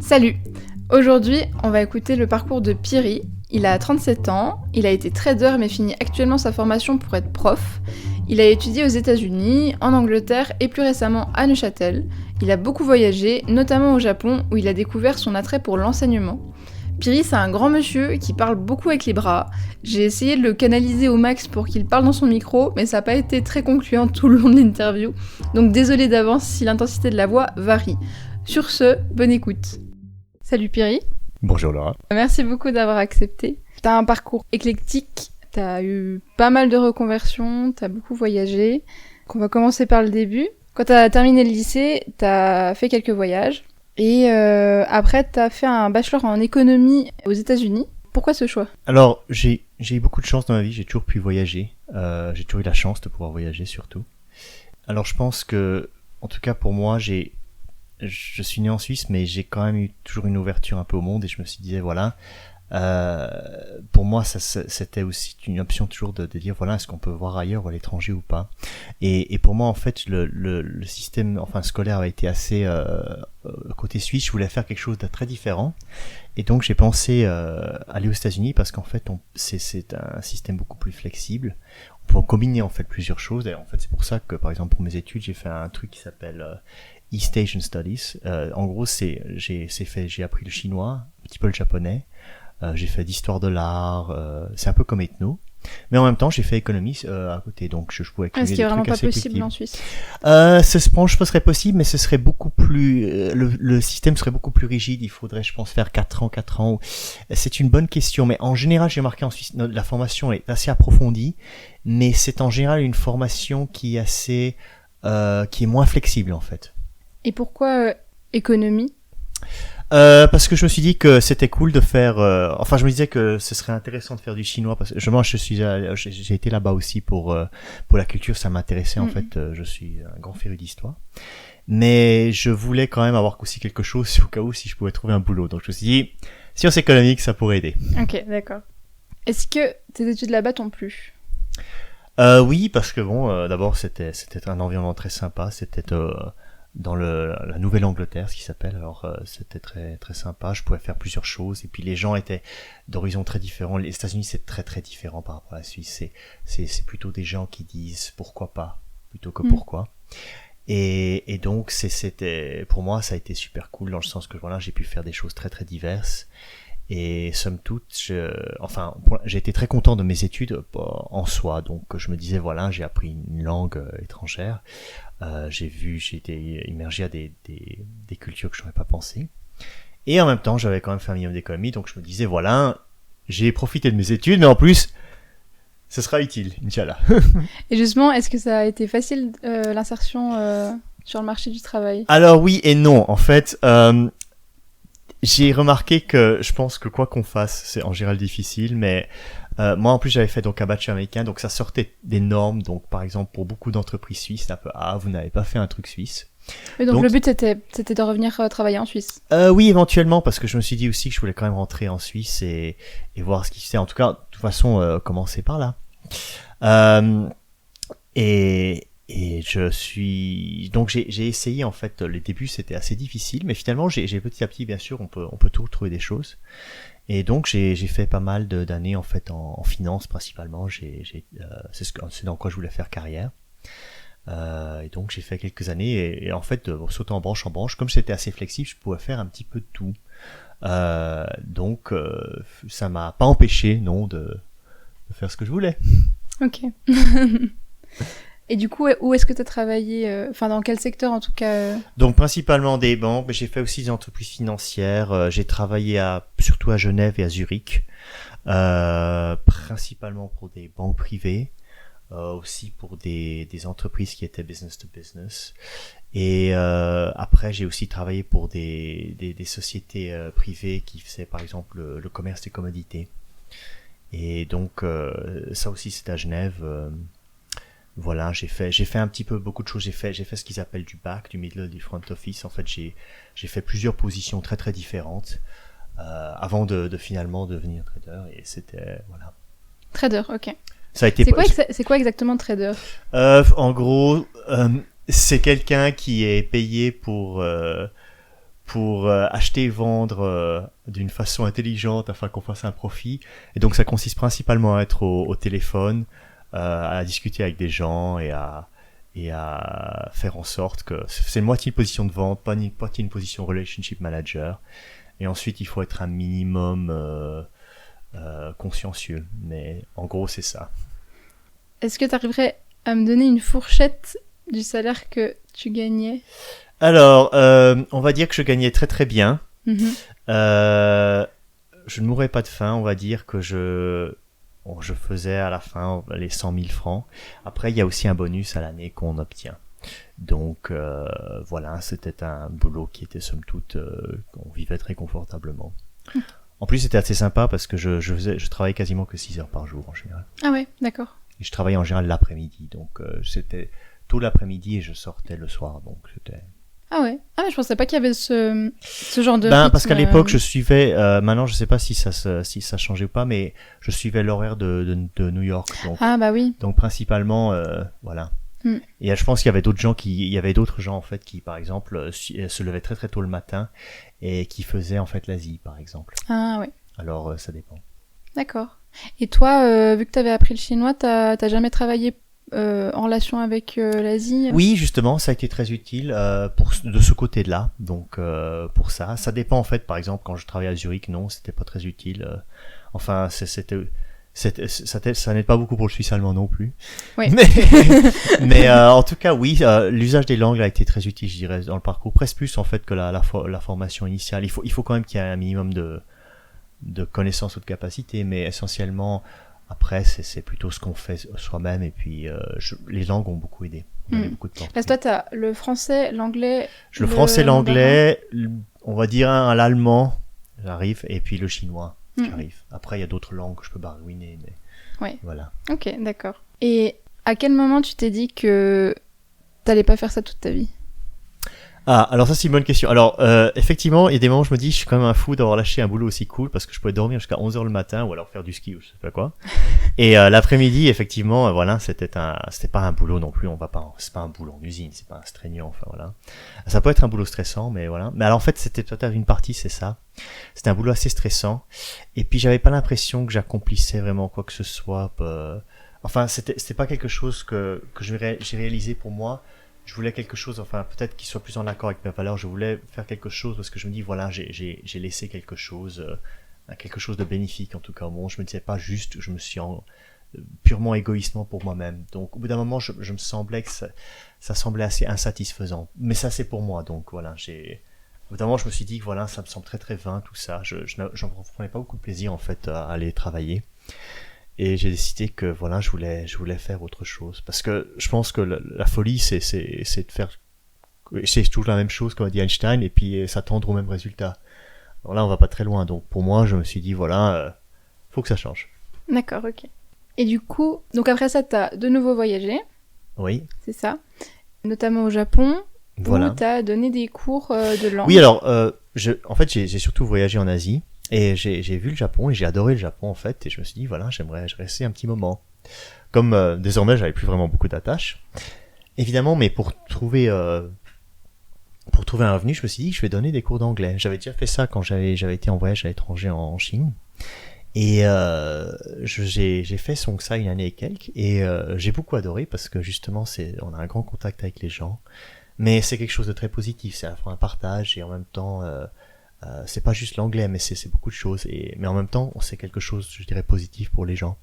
Salut! Aujourd'hui, on va écouter le parcours de Piri. Il a 37 ans, il a été trader mais finit actuellement sa formation pour être prof. Il a étudié aux États-Unis, en Angleterre et plus récemment à Neuchâtel. Il a beaucoup voyagé, notamment au Japon où il a découvert son attrait pour l'enseignement. Piri, c'est un grand monsieur qui parle beaucoup avec les bras. J'ai essayé de le canaliser au max pour qu'il parle dans son micro, mais ça n'a pas été très concluant tout le long de l'interview. Donc désolé d'avance si l'intensité de la voix varie. Sur ce, bonne écoute. Salut Piri. Bonjour Laura. Merci beaucoup d'avoir accepté. T'as un parcours éclectique, t'as eu pas mal de reconversions, t'as beaucoup voyagé. On va commencer par le début. Quand t'as terminé le lycée, t'as fait quelques voyages. Et après, t'as fait un bachelor en économie aux États-Unis. Pourquoi ce choix ? Alors, j'ai eu beaucoup de chance dans ma vie, j'ai toujours pu voyager. J'ai toujours eu la chance de pouvoir voyager surtout. Alors je pense que, en tout cas pour moi, je suis né en Suisse, mais j'ai quand même eu toujours une ouverture un peu au monde et je me suis dit, voilà, pour moi, c'était aussi une option toujours de dire, voilà, est-ce qu'on peut voir ailleurs ou à l'étranger ou pas. Et pour moi, en fait, le système, scolaire a été assez côté suisse. Je voulais faire quelque chose de très différent. Et donc, j'ai pensé aller aux États-Unis parce qu'en fait, c'est un système beaucoup plus flexible. On peut combiner en fait plusieurs choses. Et en fait, c'est pour ça que, par exemple, pour mes études, j'ai fait un truc qui s'appelle East Asian Studies. En gros, j'ai appris le chinois, un petit peu le japonais. J'ai fait d'histoire de l'art. C'est un peu comme ethno. Mais en même temps, j'ai fait économie à côté, donc je pouvais cumuler des trucs assez Ce qui est vraiment pas possible fictifs. en Suisse. Ce serait possible, mais ce serait beaucoup plus, le système serait beaucoup plus rigide. Il faudrait, je pense, faire 4 ans. C'est une bonne question, mais en général, j'ai remarqué en Suisse, la formation est assez approfondie, mais c'est en général une formation qui est moins flexible, en fait. Et pourquoi économie ? Parce que je me suis dit que c'était cool de faire. Je me disais que ce serait intéressant de faire du chinois parce que j'ai été là-bas aussi pour la culture, ça m'intéressait en fait. Je suis un grand féru d'histoire, mais je voulais quand même avoir aussi quelque chose au cas où si je pouvais trouver un boulot. Donc je me suis dit sciences économiques, ça pourrait aider. Ok, d'accord. Est-ce que tes études là-bas t'ont plu ? Oui, parce que d'abord c'était un environnement très sympa. C'était dans la Nouvelle-Angleterre, ce qui s'appelle. Alors c'était très très sympa. Je pouvais faire plusieurs choses et puis les gens étaient d'horizons très différents. Les États-Unis c'est très très différent par rapport à la Suisse. C'est plutôt des gens qui disent pourquoi pas plutôt que pourquoi. Et donc c'était pour moi ça a été super cool dans le sens que voilà j'ai pu faire des choses très très diverses. Et somme toute, j'ai été très content de mes études en soi. Donc je me disais voilà, j'ai appris une langue étrangère. J'ai été immergé à des cultures que je n'aurais pas pensé. Et en même temps, j'avais quand même fait un minimum d'économie, donc je me disais voilà, j'ai profité de mes études, mais en plus, ce sera utile, Inch'Allah. Et justement, est-ce que ça a été facile l'insertion sur le marché du travail ? Alors oui et non. En fait, j'ai remarqué que je pense que quoi qu'on fasse, c'est en général difficile, mais moi en plus j'avais fait donc un bachelor américain, donc ça sortait des normes. Donc par exemple pour beaucoup d'entreprises suisses, c'est un peu vous n'avez pas fait un truc suisse. Et donc le but c'était de revenir travailler en Suisse. Oui, éventuellement, parce que je me suis dit aussi que je voulais quand même rentrer en Suisse et voir ce qui se fait. En tout cas, de toute façon, commencer par là. Et donc j'ai essayé en fait. Les débuts c'était assez difficile, mais finalement j'ai petit à petit, bien sûr, on peut toujours trouver des choses. Et donc j'ai fait pas mal d'années en fait en finance principalement. C'est dans quoi je voulais faire carrière. Et donc j'ai fait quelques années et en fait sautant en branche, comme c'était assez flexible, je pouvais faire un petit peu de tout. Donc ça m'a pas empêché de faire ce que je voulais. Ok. Et du coup, où est-ce que tu as travaillé dans quel secteur en tout cas Donc principalement des banques, mais j'ai fait aussi des entreprises financières. J'ai travaillé surtout à Genève et à Zurich, principalement pour des banques privées, aussi pour des entreprises qui étaient business to business. Et après, j'ai aussi travaillé pour des sociétés privées qui faisaient par exemple le commerce des commodités. Et donc ça aussi c'était à Genève. Voilà, j'ai fait un petit peu beaucoup de choses. J'ai fait ce qu'ils appellent du back, du middle, du front office. En fait, j'ai fait plusieurs positions très très différentes avant de finalement devenir trader. Et c'était voilà. Trader, ok. Ça a été. C'est quoi exactement trader ? En gros, c'est quelqu'un qui est payé pour acheter et vendre d'une façon intelligente afin qu'on fasse un profit. Et donc ça consiste principalement à être au téléphone, à discuter avec des gens et à faire en sorte que c'est une moitié une position de vente, pas une position relationship manager. Et ensuite il faut être un minimum consciencieux. Mais en gros c'est ça. Est-ce que tu arriverais à me donner une fourchette du salaire que tu gagnais? Alors, on va dire que je gagnais très très bien. Mhm. Je ne mourrais pas de faim, on va dire que je faisais à la fin les 100 000 francs. Après, il y a aussi un bonus à l'année qu'on obtient. Donc voilà, c'était un boulot qui était somme toute, on vivait très confortablement. En plus, c'était assez sympa parce que je travaillais quasiment que 6 heures par jour en général. Ah ouais, d'accord. Et je travaillais en général l'après-midi, donc c'était tout l'après-midi et je sortais le soir, donc c'était... Ah ouais. Ah mais je pensais pas qu'il y avait ce genre de rythme. Parce qu'à l'époque, je suivais, maintenant je sais pas si ça changeait ou pas, mais je suivais l'horaire de New York, donc... Ah bah oui. Donc principalement, voilà. Mm. Et je pense qu'il y avait d'autres gens en fait qui, par exemple, se levaient très très tôt le matin et qui faisaient en fait l'Asie, par exemple. Ah ouais. Alors ça dépend. D'accord. Et toi, vu que t'avais appris le chinois, t'as jamais travaillé en relation avec l'Asie? Oui, justement, ça a été très utile de ce côté-là. Donc pour ça, ça dépend en fait. Par exemple, quand je travaillais à Zurich, non, c'était pas très utile. Enfin, ça n'aide pas beaucoup pour le suisse allemand non plus. Oui. Mais en tout cas, oui, l'usage des langues a été très utile, je dirais, dans le parcours. Presque plus en fait que la formation initiale. Il faut quand même qu'il y ait un minimum de connaissances ou de capacités, mais essentiellement, après, c'est plutôt ce qu'on fait soi-même. Et puis, les langues ont beaucoup aidé. Beaucoup de temps. Parce que toi, t'as le français, l'anglais... Le français, l'anglais, on va dire l'allemand, j'arrive, et puis le chinois. J'arrive. Après, il y a d'autres langues que je peux baragouiner, mais ouais. Voilà. Ok, d'accord. Et à quel moment tu t'es dit que t'allais pas faire ça toute ta vie? Ah, alors ça c'est une bonne question. Alors, effectivement, il y a des moments où je me dis, je suis quand même un fou d'avoir lâché un boulot aussi cool parce que je pouvais dormir jusqu'à 11h le matin ou alors faire du ski ou je sais pas quoi. Et l'après-midi, effectivement, voilà, c'était pas un boulot non plus, c'est pas un boulot en usine, c'est pas un astreignant, enfin voilà. Ça peut être un boulot stressant, mais voilà. Mais alors en fait, c'était peut-être une partie, c'est ça. C'était un boulot assez stressant. Et puis j'avais pas l'impression que j'accomplissais vraiment quoi que ce soit. Enfin, c'était pas quelque chose que j'ai réalisé pour moi. Je voulais quelque chose, enfin peut-être qu'il soit plus en accord avec mes valeurs. Je voulais faire quelque chose parce que je me dis voilà, j'ai laissé quelque chose de bénéfique en tout cas au monde. Je me disais pas juste, je me suis purement égoïstement pour moi-même. Donc au bout d'un moment, je me semblait que ça semblait assez insatisfaisant. Mais ça c'est pour moi, donc voilà. Au bout d'un moment, je me suis dit que voilà, ça me semble très très vain tout ça. J'en prenais pas beaucoup de plaisir en fait à aller travailler. Et j'ai décidé que voilà, je voulais faire autre chose parce que je pense que la folie c'est de faire, c'est toujours la même chose comme a dit Einstein et puis s'attendre au même résultat. Alors là on va pas très loin, donc pour moi je me suis dit voilà, faut que ça change. D'accord, ok. Et du coup, donc après ça t'as de nouveau voyagé. Oui. C'est ça. Notamment au Japon. Voilà. Où t'as donné des cours de langue. Oui, alors en fait j'ai surtout voyagé en Asie. Et j'ai vu le Japon et j'ai adoré le Japon en fait et je me suis dit voilà je rester un petit moment. Comme désormais j'avais plus vraiment beaucoup d'attaches, évidemment, mais pour trouver un revenu, je me suis dit je vais donner des cours d'anglais. J'avais déjà fait ça quand j'avais été en voyage à l'étranger en Chine et j'ai fait ça une année et quelques et j'ai beaucoup adoré parce que justement on a un grand contact avec les gens, mais c'est quelque chose de très positif, c'est à la fois un partage et en même temps c'est pas juste l'anglais, mais c'est beaucoup de choses. Mais en même temps, c'est quelque chose, je dirais, positif pour les gens.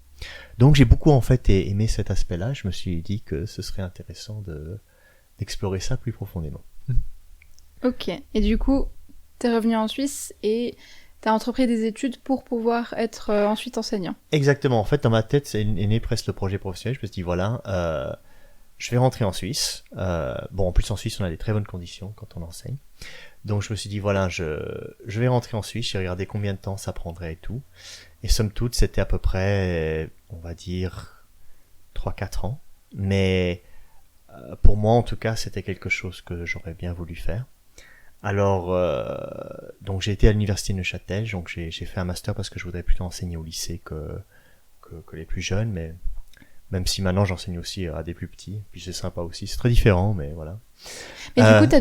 Donc j'ai beaucoup en fait aimé cet aspect-là. Je me suis dit que ce serait intéressant d'explorer ça plus profondément. Ok. Et du coup, t'es revenu en Suisse et t'as entrepris des études pour pouvoir être ensuite enseignant. Exactement. En fait, dans ma tête, est né presque le projet professionnel. Je me suis dit voilà, je vais rentrer en Suisse. Bon, en plus en Suisse, on a des très bonnes conditions quand on enseigne. Donc je me suis dit voilà, je vais rentrer en Suisse, j'ai regardé combien de temps ça prendrait et tout. Et somme toute, c'était à peu près, on va dire, 3-4 ans. Mais pour moi, en tout cas, c'était quelque chose que j'aurais bien voulu faire. Alors, donc j'ai été à l'université de Neuchâtel, donc j'ai fait un master parce que je voudrais plutôt enseigner au lycée que les plus jeunes, mais Même si maintenant j'enseigne aussi à des plus petits, puis c'est sympa aussi. C'est très différent, mais voilà. Mais du coup, t'as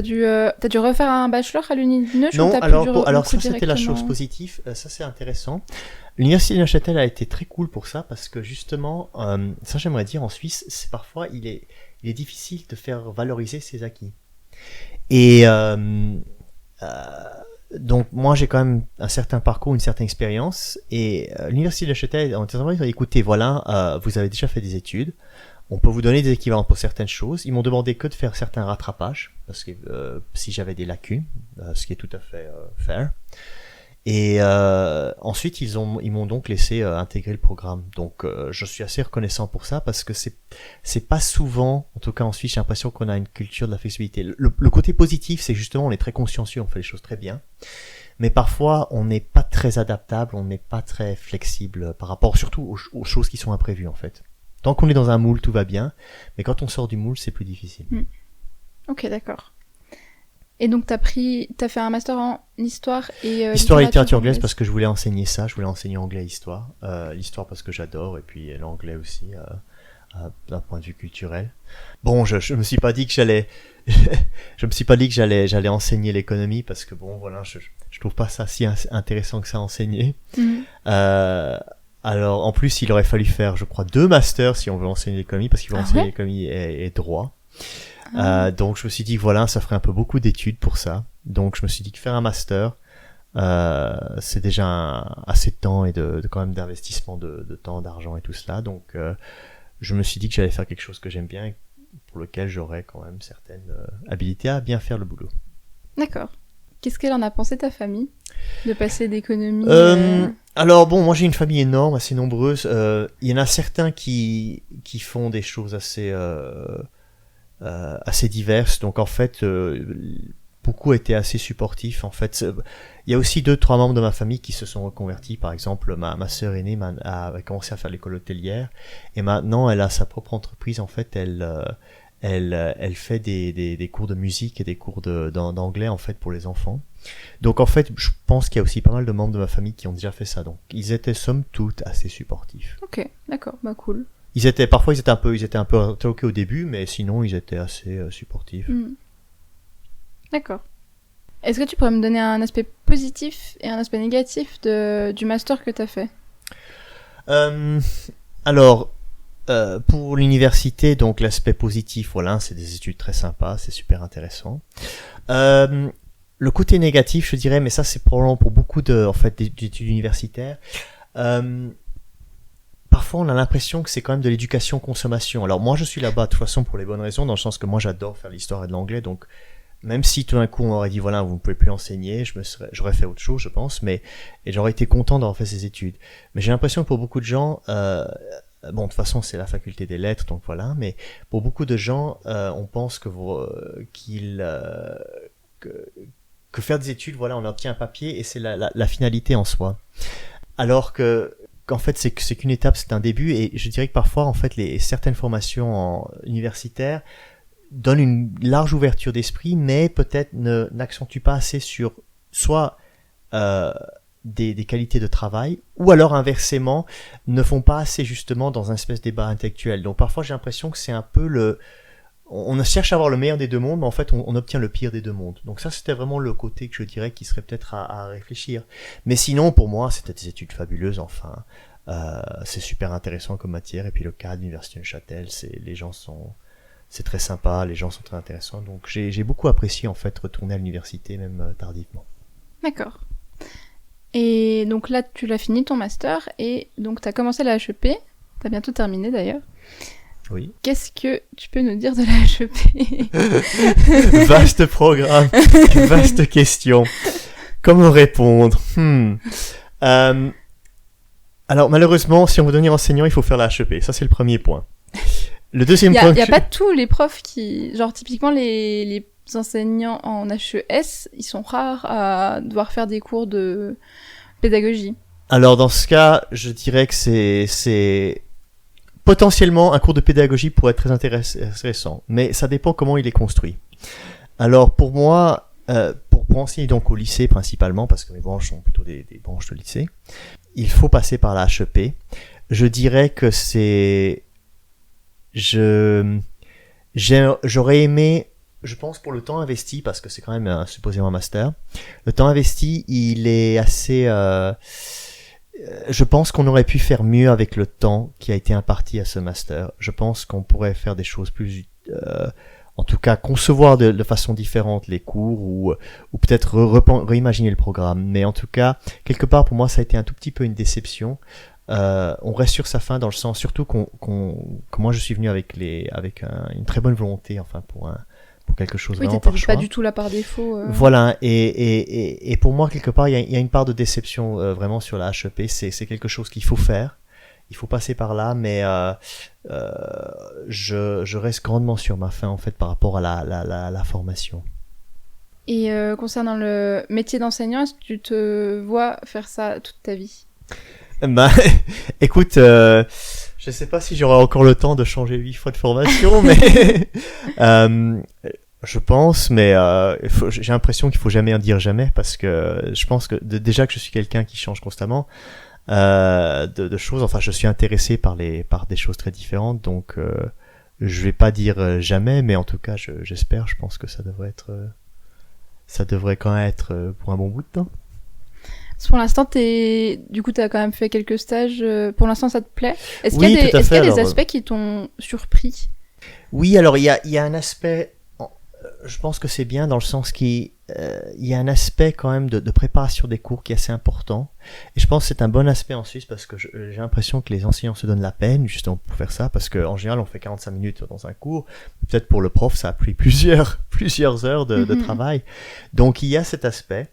dû refaire un bachelor à l'Uni de Neuchâtel? Non, alors ça c'était la chose positive, ça c'est intéressant. L'université de Neuchâtel a été très cool pour ça, parce que justement, ça j'aimerais dire, en Suisse, c'est parfois il est difficile de faire valoriser ses acquis. Et donc moi j'ai quand même un certain parcours, une certaine expérience, et l'université de Neuchâtel a dit écoutez, voilà, vous avez déjà fait des études, on peut vous donner des équivalents pour certaines choses. Ils m'ont demandé que de faire certains rattrapages, parce que si j'avais des lacunes, ce qui est tout à fait fair. Et ensuite ils m'ont donc laissé intégrer le programme. Donc je suis assez reconnaissant pour ça, parce que c'est pas souvent, en tout cas en Suisse, j'ai l'impression qu'on a une culture de la flexibilité. Le côté positif, c'est justement on est très consciencieux, on fait les choses très bien, mais parfois on n'est pas très adaptable, on n'est pas très flexible par rapport surtout aux choses qui sont imprévues en fait. Tant qu'on est dans un moule, tout va bien, mais quand on sort du moule, c'est plus difficile. Ok, d'accord. Et donc t'as fait un master en histoire et histoire et littérature anglaise, parce que je voulais enseigner ça, je voulais enseigner anglais et histoire. L'histoire parce que j'adore, et puis l'anglais aussi, d'un point de vue culturel. Bon, je me suis pas dit que j'allais j'allais enseigner l'économie, parce que bon, voilà, je trouve pas ça si intéressant que ça à enseigner. Alors, en plus, il aurait fallu faire, je crois, 2 masters si on veut enseigner l'économie, parce qu'il faut enseigner l'économie et droit. Donc, je me suis dit que voilà, ça ferait un peu beaucoup d'études pour ça. Donc, je me suis dit que faire un master, c'est déjà assez de temps et de quand même d'investissement de temps, d'argent et tout cela. Donc, je me suis dit que j'allais faire quelque chose que j'aime bien et pour lequel j'aurais quand même certaines habilités à bien faire le boulot. D'accord. Qu'est-ce qu'elle en a pensé, ta famille, de passer d'économie Alors bon, moi j'ai une famille énorme, assez nombreuse. Il y en a certains qui font des choses assez diverses. Donc en fait, beaucoup étaient assez supportifs. En fait, il y a aussi 2-3 membres de ma famille qui se sont reconvertis. Par exemple, ma sœur aînée a commencé à faire l'école hôtelière, et maintenant elle a sa propre entreprise. En fait, elle fait des cours de musique et des cours d'anglais en fait pour les enfants. Donc en fait, je pense qu'il y a aussi pas mal de membres de ma famille qui ont déjà fait ça. Donc ils étaient somme toute assez supportifs. Ok, d'accord, bah cool. Parfois ils étaient un peu interloqués au début, mais sinon ils étaient assez supportifs. D'accord. Est-ce que tu pourrais me donner un aspect positif et un aspect négatif du master que tu as fait? Alors, pour l'université, donc l'aspect positif, voilà, c'est des études très sympas, c'est super intéressant. Le côté négatif, je dirais, mais ça c'est probablement pour beaucoup d'études universitaires. Parfois on a l'impression que c'est quand même de l'éducation-consommation. Alors moi je suis là-bas de toute façon pour les bonnes raisons, dans le sens que moi j'adore faire l'histoire et de l'anglais, donc même si tout d'un coup on m'aurait dit voilà, vous ne pouvez plus enseigner, j'aurais fait autre chose, je pense, et j'aurais été content d'avoir fait ces études. Mais j'ai l'impression que pour beaucoup de gens, bon de toute façon c'est la faculté des lettres, donc voilà, mais pour beaucoup de gens, on pense que faire des études, voilà, on obtient un papier et c'est la finalité en soi. Alors qu'en fait c'est qu'une étape, c'est un début, et je dirais que parfois en fait certaines formations universitaires donnent une large ouverture d'esprit, mais peut-être n'accentuent pas assez sur soit des qualités de travail, ou alors inversement ne font pas assez justement dans un espèce de débat intellectuel. Donc parfois j'ai l'impression que c'est un peu on cherche à avoir le meilleur des deux mondes, mais en fait on obtient le pire des deux mondes. Donc ça c'était vraiment le côté que je dirais qui serait peut-être à réfléchir. Mais sinon pour moi c'était des études fabuleuses, enfin c'est super intéressant comme matière, et puis le cas de l'université de Neuchâtel, c'est très sympa, les gens sont très intéressants, donc j'ai beaucoup apprécié en fait retourner à l'université même tardivement. D'accord. Et donc là tu l'as fini ton master, et donc t'as commencé la HEP, t'as bientôt terminé d'ailleurs. Oui. Qu'est-ce que tu peux nous dire de la HEP? Vaste programme, vaste question. Comment répondre? Alors malheureusement, si on veut devenir enseignant, il faut faire la HEP. Ça c'est le premier point. Le deuxième point. Il y a pas tous les profs qui, genre typiquement les enseignants en HES, ils sont rares à devoir faire des cours de pédagogie. Alors dans ce cas, je dirais que c'est potentiellement un cours de pédagogie pourrait être très intéressant, mais ça dépend comment il est construit. Alors pour moi, pour enseigner donc au lycée principalement, parce que mes branches sont plutôt des branches de lycée, il faut passer par la HEP. je dirais que j'aurais aimé, je pense, pour le temps investi, parce que c'est quand même supposément un master, le temps investi, il est assez, je pense qu'on aurait pu faire mieux avec le temps qui a été imparti à ce master. Je pense qu'on pourrait faire des choses plus, en tout cas concevoir de façon différente les cours, ou peut-être réimaginer le programme. Mais en tout cas, quelque part pour moi ça a été un tout petit peu une déception. On reste sur sa fin, dans le sens surtout que moi je suis venu avec une très bonne volonté, enfin pour quelque chose vraiment par choix. Pas du tout là par défaut. Voilà, et pour moi quelque part il y a une part de déception vraiment sur la HEP. C'est quelque chose qu'il faut faire, il faut passer par là, mais je reste grandement sur ma faim en fait par rapport à la formation. Et concernant le métier d'enseignant, est-ce que tu te vois faire ça toute ta vie? Bah, écoute, je sais pas si j'aurai encore le temps de changer 8 fois de formation, mais je pense, mais j'ai l'impression qu'il faut jamais en dire jamais, parce que je pense que déjà que je suis quelqu'un qui change constamment de choses. Enfin, je suis intéressé par des choses très différentes, donc je vais pas dire jamais, mais en tout cas, j'espère. Je pense que ça devrait quand même être pour un bon bout de temps. Pour l'instant, du coup, t'as quand même fait quelques stages. Pour l'instant, ça te plaît? Est-ce qu'il y a des aspects qui t'ont surpris? Oui, alors il y a un aspect. Je pense que c'est bien dans le sens qu'il y a un aspect quand même de préparation des cours qui est assez important. Et je pense que c'est un bon aspect en Suisse, parce que j'ai l'impression que les enseignants se donnent la peine justement pour faire ça, parce qu'en général on fait 45 minutes dans un cours. Peut-être pour le prof ça a pris plusieurs heures de travail. Donc il y a cet aspect.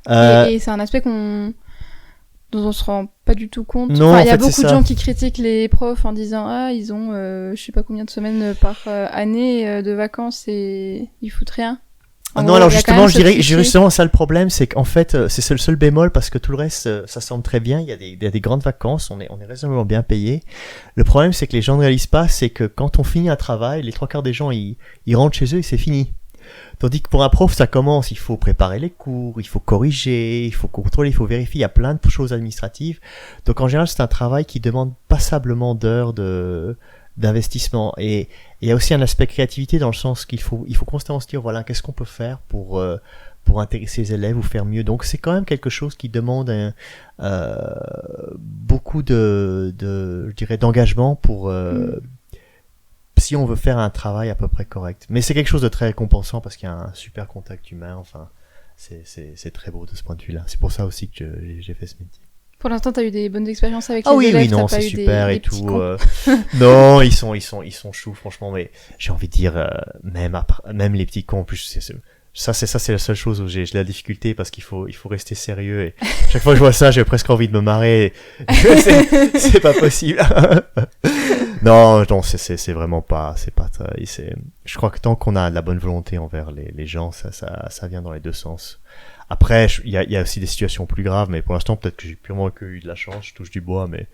Et c'est un aspect dont on se rend pas du tout compte. Non, il y a beaucoup de gens qui critiquent les profs en disant ils ont je sais pas combien de semaines par année de vacances et ils foutent rien. Non, alors justement, je dirais justement ça le problème, c'est qu'en fait c'est le seul bémol, parce que tout le reste ça semble très bien. Il y a des grandes vacances, on est raisonnablement bien payé. Le problème, c'est que les gens ne réalisent pas, c'est que quand on finit un travail, les 3/4 des gens ils rentrent chez eux et c'est fini. Tandis que pour un prof, ça commence, il faut préparer les cours, il faut corriger, il faut contrôler, il faut vérifier, il y a plein de choses administratives. Donc en général, c'est un travail qui demande passablement d'heures d'investissement. Et il y a aussi un aspect créativité, dans le sens qu'il faut constamment se dire, voilà, qu'est-ce qu'on peut faire pour intéresser les élèves ou faire mieux. Donc c'est quand même quelque chose qui demande beaucoup je dirais, d'engagement pour si on veut faire un travail à peu près correct. Mais c'est quelque chose de très récompensant, parce qu'il y a un super contact humain. Enfin, c'est très beau de ce point de vue-là. C'est pour ça aussi que j'ai fait ce métier. Pour l'instant, t'as eu des bonnes expériences avec les élèves? Oui, non, c'est super et tout. Non, ils sont choux, franchement. Mais j'ai envie de dire, même les petits cons, en plus, c'est la seule chose où j'ai la difficulté, parce qu'il faut rester sérieux, et chaque fois que je vois ça, j'ai presque envie de me marrer. C'est pas possible. Non, c'est vraiment pas, je crois que tant qu'on a de la bonne volonté envers les gens, ça vient dans les deux sens. Après, il y a aussi des situations plus graves, mais pour l'instant, peut-être que j'ai purement eu de la chance, je touche du bois, mais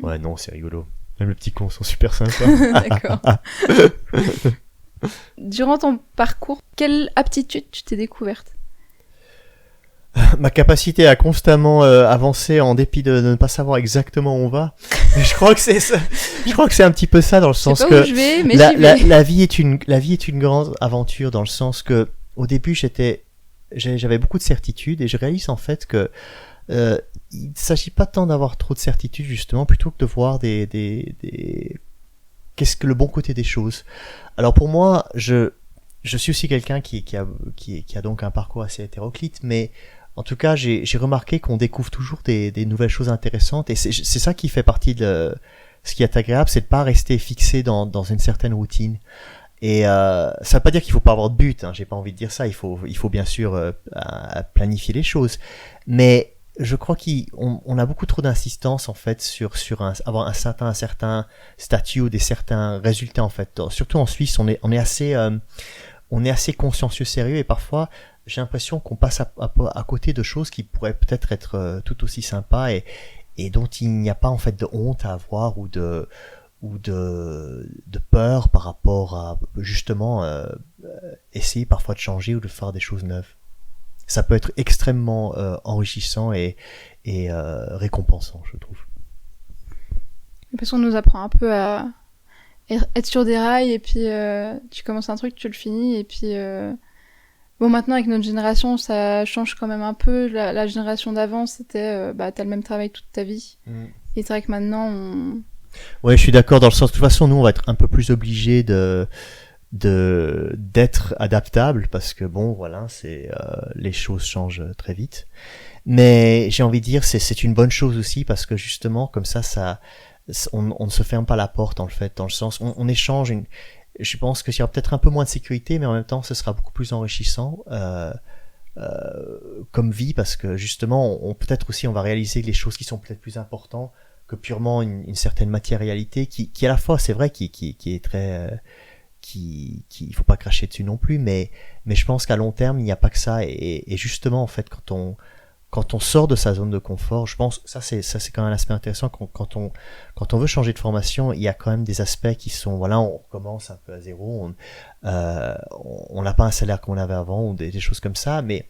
ouais, non, c'est rigolo. Même les petits cons sont super sympas. D'accord. Durant ton parcours, quelle aptitude tu t'es découverte? Ma capacité à constamment avancer en dépit de ne pas savoir exactement où on va. Je crois que c'est ça. Je crois que c'est un petit peu ça, dans le sens que la vie est une grande aventure, dans le sens que au début j'avais beaucoup de certitudes, et je réalise en fait que il ne s'agit pas tant d'avoir trop de certitudes, justement, plutôt que de voir qu'est-ce que le bon côté des choses. Alors pour moi, je suis aussi quelqu'un qui a donc un parcours assez hétéroclite, mais en tout cas, j'ai remarqué qu'on découvre toujours des nouvelles choses intéressantes, et c'est ça qui fait partie de ce qui est agréable, c'est de pas rester fixé dans une certaine routine. Et ça veut pas dire qu'il faut pas avoir de but, hein, j'ai pas envie de dire ça. Il faut bien sûr planifier les choses, mais je crois qu'on a beaucoup trop d'insistance en fait sur avoir un certain statut ou des certains résultats en fait. Surtout en Suisse, on est assez consciencieux, sérieux, et parfois j'ai l'impression qu'on passe à côté de choses qui pourraient peut-être être tout aussi sympas, et dont il n'y a pas en fait de honte à avoir, ou de peur par rapport à justement essayer parfois de changer ou de faire des choses neuves. Ça peut être extrêmement enrichissant et récompensant, je trouve. Parce qu'on nous apprend un peu à être sur des rails, et puis tu commences un truc, tu le finis, et puis... Bon, maintenant, avec notre génération, ça change quand même un peu. La génération d'avant, c'était... t'as le même travail toute ta vie. Et c'est vrai que maintenant, Ouais, je suis d'accord dans le sens... De toute façon, nous, on va être un peu plus obligés d'être adaptable parce que bon, voilà, les choses changent très vite. Mais j'ai envie de dire, c'est une bonne chose aussi parce que justement, comme ça, on ne se ferme pas la porte en fait, dans le sens, on échange je pense que s'il y aura peut-être un peu moins de sécurité, mais en même temps, ce sera beaucoup plus enrichissant comme vie, parce que justement, peut-être aussi, on va réaliser les choses qui sont peut-être plus importantes que purement une certaine matérialité, qui à la fois, c'est vrai, qui est très, il faut pas cracher dessus non plus, mais je pense qu'à long terme, il n'y a pas que ça, et justement, en fait, quand on sort de sa zone de confort, je pense ça c'est quand même un aspect intéressant. Quand on veut changer de formation, il y a quand même des aspects qui sont, voilà, on commence un peu à zéro, on n'a pas un salaire qu'on avait avant ou des choses comme ça, mais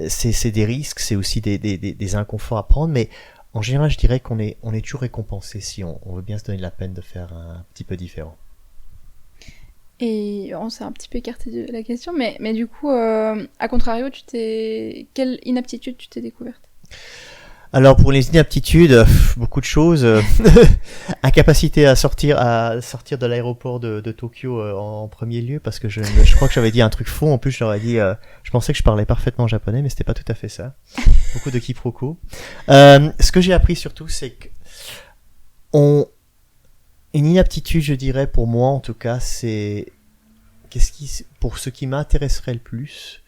c'est des risques, c'est aussi des inconforts à prendre, mais en général je dirais qu'on est toujours récompensé si on veut bien se donner la peine de faire un petit peu différent. Et on s'est un petit peu écarté de la question, mais du coup, à contrario, quelle inaptitude tu t'es découverte? Alors pour les inaptitudes, beaucoup de choses. Incapacité à sortir de l'aéroport de Tokyo en premier lieu, parce que je crois que j'avais dit un truc faux. En plus, je leur ai dit, je pensais que je parlais parfaitement japonais, mais c'était pas tout à fait ça. Beaucoup de quiproquos. Ce que j'ai appris surtout, c'est que une inaptitude, je dirais, pour moi en tout cas, c'est pour ce qui m'intéresserait le plus.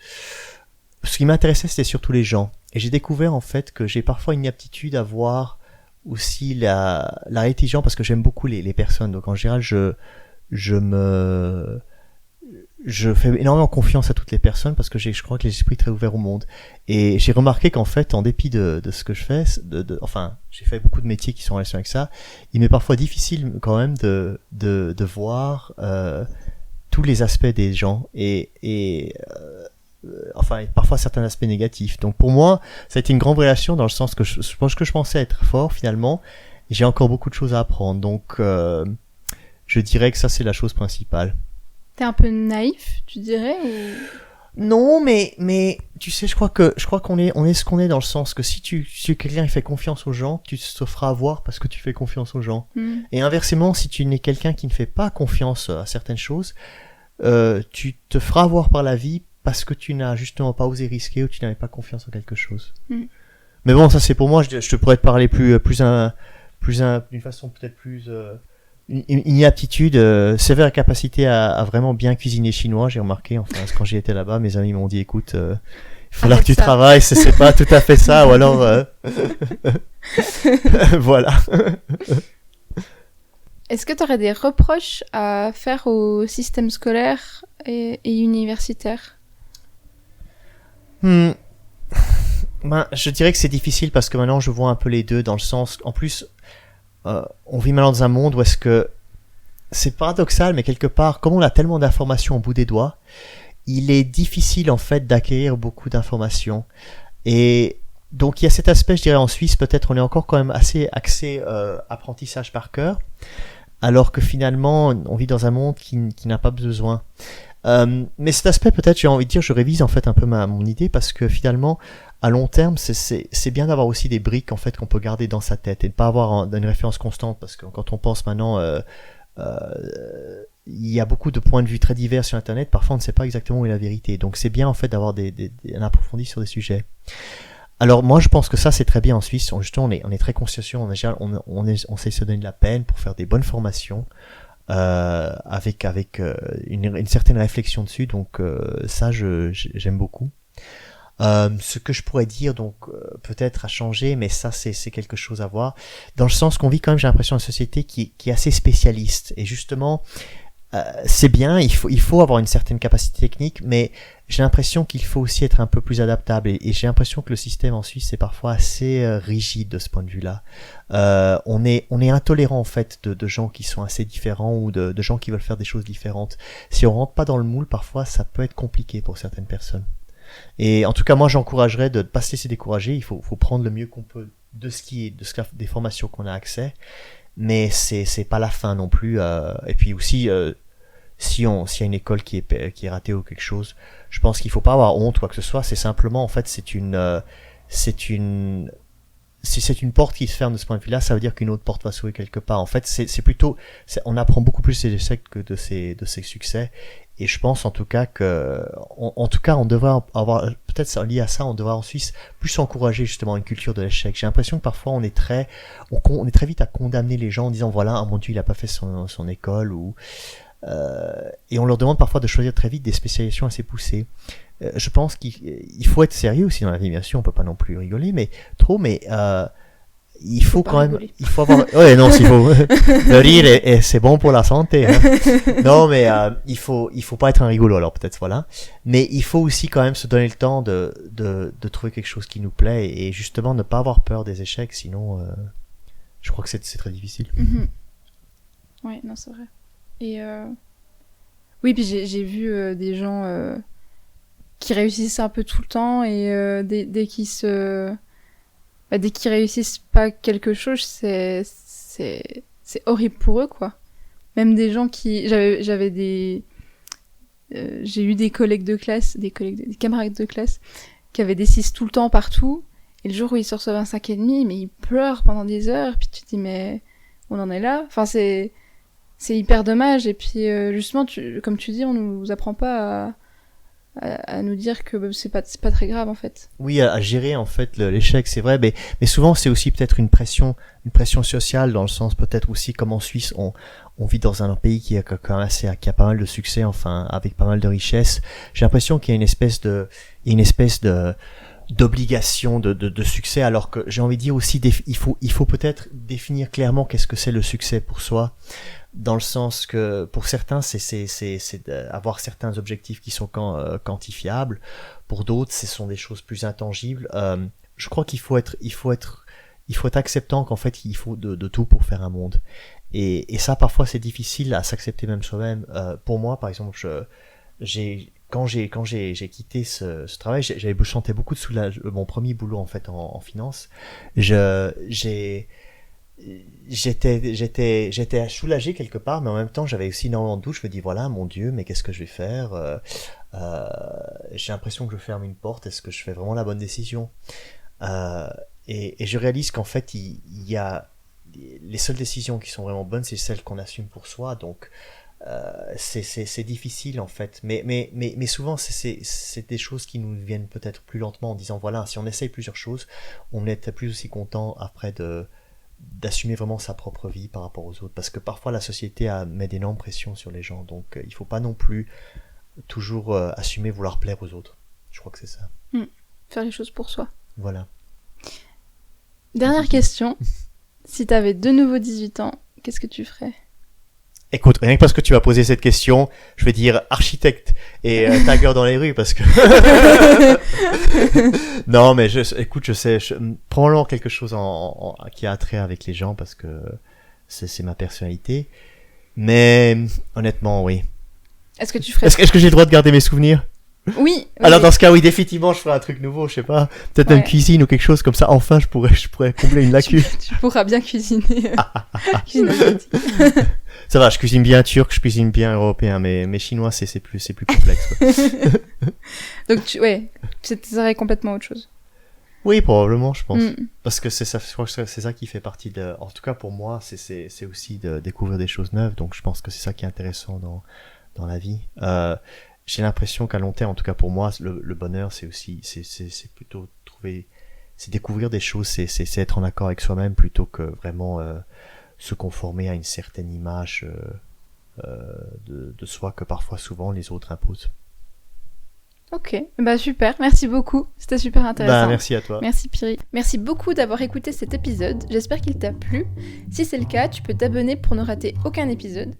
Ce qui m'intéressait, c'était surtout les gens. Et j'ai découvert en fait que j'ai parfois une inaptitude à voir aussi la réalité des gens, parce que j'aime beaucoup les personnes. Donc en général, je fais énormément confiance à toutes les personnes parce que je crois que j'ai l'esprit très ouvert au monde. Et j'ai remarqué qu'en fait, en dépit de ce que je fais, enfin, j'ai fait beaucoup de métiers qui sont en relation avec ça, il m'est parfois difficile quand même de voir tous les aspects des gens enfin, parfois certains aspects négatifs. Donc pour moi, ça a été une grande relation dans le sens que je pense que je pensais être fort finalement. J'ai encore beaucoup de choses à apprendre. Donc je dirais que ça, c'est la chose principale. T'es un peu naïf, tu dirais, ou... Non, mais tu sais, je crois qu'on est ce qu'on est, dans le sens que si quelqu'un fait confiance aux gens, tu te feras avoir parce que tu fais confiance aux gens. Et inversement, si tu n'es quelqu'un qui ne fait pas confiance à certaines choses, tu te feras avoir par la vie parce que tu n'as justement pas osé risquer ou tu n'avais pas confiance en quelque chose. Mais bon, ça c'est pour moi. Je te pourrais te parler d'une façon peut-être plus une aptitude, sévère capacité à vraiment bien cuisiner chinois. J'ai remarqué, enfin, quand j'y étais là-bas, mes amis m'ont dit, écoute, il faudra que tu travailles, c'est pas tout à fait ça, ou alors voilà. Est-ce que tu aurais des reproches à faire au système scolaire et universitaire? Ben, je dirais que c'est difficile parce que maintenant je vois un peu les deux, dans le sens, en plus, on vit maintenant dans un monde où est-ce que c'est paradoxal, mais quelque part, comme on a tellement d'informations au bout des doigts, il est difficile en fait d'acquérir beaucoup d'informations. Et donc il y a cet aspect, je dirais, en Suisse, peut-être on est encore quand même assez axé apprentissage par cœur, alors que finalement on vit dans un monde qui n'a pas besoin. Mais cet aspect, peut-être, j'ai envie de dire, je révise en fait un peu mon idée, parce que finalement, à long terme, c'est bien d'avoir aussi des briques en fait qu'on peut garder dans sa tête et de pas avoir une référence constante, parce que quand on pense maintenant, il y a beaucoup de points de vue très divers sur Internet. Parfois, on ne sait pas exactement où est la vérité. Donc, c'est bien en fait d'avoir un approfondi sur des sujets. Alors, moi, je pense que ça, c'est très bien en Suisse. Justement, on est très consciencieux. On sait se donner de la peine pour faire des bonnes formations. Avec une certaine réflexion dessus, donc ça j'aime beaucoup. Ce que je pourrais dire, donc peut-être à changer, mais ça c'est quelque chose à voir, dans le sens qu'on vit quand même, j'ai l'impression, une société qui est assez spécialiste, et justement c'est bien, il faut avoir une certaine capacité technique, mais j'ai l'impression qu'il faut aussi être un peu plus adaptable, et j'ai l'impression que le système en Suisse est parfois assez rigide de ce point de vue-là. On est intolérant en fait de gens qui sont assez différents, ou de gens qui veulent faire des choses différentes. Si on rentre pas dans le moule, parfois ça peut être compliqué pour certaines personnes. Et en tout cas, moi j'encouragerais de ne pas se laisser décourager. Il faut prendre le mieux qu'on peut des formations qu'on a accès. mais c'est pas la fin non plus. Et puis aussi, s'il y a une école qui est ratée ou quelque chose, je pense qu'il faut pas avoir honte ou quoi que ce soit. C'est simplement, en fait, si c'est une porte qui se ferme de ce point de vue-là, ça veut dire qu'une autre porte va s'ouvrir quelque part. En fait, c'est plutôt, on apprend beaucoup plus des échecs que de ses succès. Et je pense en tout cas on devrait avoir, peut-être lié à ça, on devrait en Suisse plus encourager justement une culture de l'échec. J'ai l'impression que parfois on est très vite à condamner les gens en disant voilà, oh mon Dieu, il a pas fait son école et on leur demande parfois de choisir très vite des spécialisations assez poussées. Je pense qu'il faut être sérieux aussi dans la vie, bien sûr, on peut pas non plus rigoler, mais il faut quand même, il faut avoir, ouais, non, s'il faut, le rire c'est bon pour la santé, hein. Non, mais, il faut pas être un rigolo, alors peut-être, voilà. Mais il faut aussi quand même se donner le temps de trouver quelque chose qui nous plaît et justement ne pas avoir peur des échecs, sinon, je crois que c'est très difficile. Mm-hmm. Ouais, non, c'est vrai. Et, oui, puis j'ai vu des gens, qui réussissent un peu tout le temps et dès qu'ils réussissent pas quelque chose, c'est horrible pour eux, quoi. Même des gens qui... J'avais des... j'ai eu des collègues de classe, des camarades de classe, qui avaient des 6 tout le temps partout, et le jour où ils se reçoivent un 5,5, mais ils pleurent pendant des heures, puis tu te dis, mais on en est là. Enfin, c'est hyper dommage, et puis justement, comme tu dis, on nous apprend pas à nous dire que c'est pas très grave en fait. Oui, à gérer en fait l'échec, c'est vrai, mais souvent c'est aussi peut-être une pression sociale, dans le sens peut-être aussi comme en Suisse on vit dans un pays qui a quand même qui a pas mal de succès, enfin avec pas mal de richesses. J'ai l'impression qu'il y a une espèce de d'obligation de succès, alors que j'ai envie de dire aussi il faut peut-être définir clairement qu'est-ce que c'est le succès pour soi, dans le sens que pour certains c'est d'avoir certains objectifs qui sont quantifiables, pour d'autres ce sont des choses plus intangibles. Je crois qu'il faut être acceptant qu'en fait il faut de tout pour faire un monde, et ça parfois c'est difficile à s'accepter même soi-même. Pour moi par exemple, quand j'ai quitté ce travail, j'avais chanté beaucoup de soulagement. Mon premier boulot en fait en finance, j'étais soulagé quelque part, mais en même temps j'avais aussi énormément de doutes. Je me dis voilà, mon Dieu, mais qu'est-ce que je vais faire? J'ai l'impression que je ferme une porte. Est-ce que je fais vraiment la bonne décision? Et je réalise qu'en fait il y a les seules décisions qui sont vraiment bonnes, c'est celles qu'on assume pour soi. Donc c'est difficile en fait, mais souvent c'est des choses qui nous viennent peut-être plus lentement, en disant voilà, si on essaye plusieurs choses, on est plus aussi content après d'assumer vraiment sa propre vie par rapport aux autres, parce que parfois la société met d'énormes pressions sur les gens, donc il faut pas non plus toujours assumer vouloir plaire aux autres. Je crois que c'est ça. Faire les choses pour soi. Voilà. Dernière question. Si t'avais de nouveau 18 ans, qu'est-ce que tu ferais? Écoute, rien que parce que tu m'as posé cette question, je vais dire architecte et tagueur dans les rues, parce que... Non, mais écoute, je sais, probablement quelque chose qui a attrait avec les gens, parce que c'est ma personnalité. Mais honnêtement, oui. Est-ce que tu ferais... Est-ce que j'ai le droit de garder mes souvenirs? Oui. Alors dans ce cas, oui, définitivement, je ferai un truc nouveau, je sais pas, peut-être une cuisine ou quelque chose comme ça. Enfin, je pourrais combler une lacune. Tu pourras bien cuisiner. Cuisine asiatique. Ça va, je cuisine bien turc, je cuisine bien européen, mais chinois, c'est plus complexe. Donc ça serait complètement autre chose. Oui, probablement, je pense. Parce que c'est ça, je crois que c'est ça qui fait partie en tout cas pour moi, c'est aussi de découvrir des choses neuves. Donc je pense que c'est ça qui est intéressant dans la vie. J'ai l'impression qu'à long terme, en tout cas pour moi, le bonheur, c'est aussi, c'est plutôt c'est découvrir des choses, c'est être en accord avec soi-même plutôt que vraiment se conformer à une certaine image de soi que parfois souvent les autres imposent. Ok, bah super, merci beaucoup, c'était super intéressant. Bah merci à toi. Merci Piri. Merci beaucoup d'avoir écouté cet épisode, j'espère qu'il t'a plu. Si c'est le cas, tu peux t'abonner pour ne rater aucun épisode.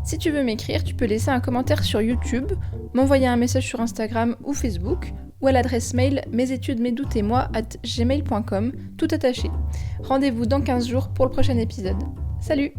Si tu veux m'écrire, tu peux laisser un commentaire sur YouTube, m'envoyer un message sur Instagram ou Facebook, ou à l'adresse mail mesétudesmesdoutesmoi@gmail.com, tout attaché. Rendez-vous dans 15 jours pour le prochain épisode. Salut!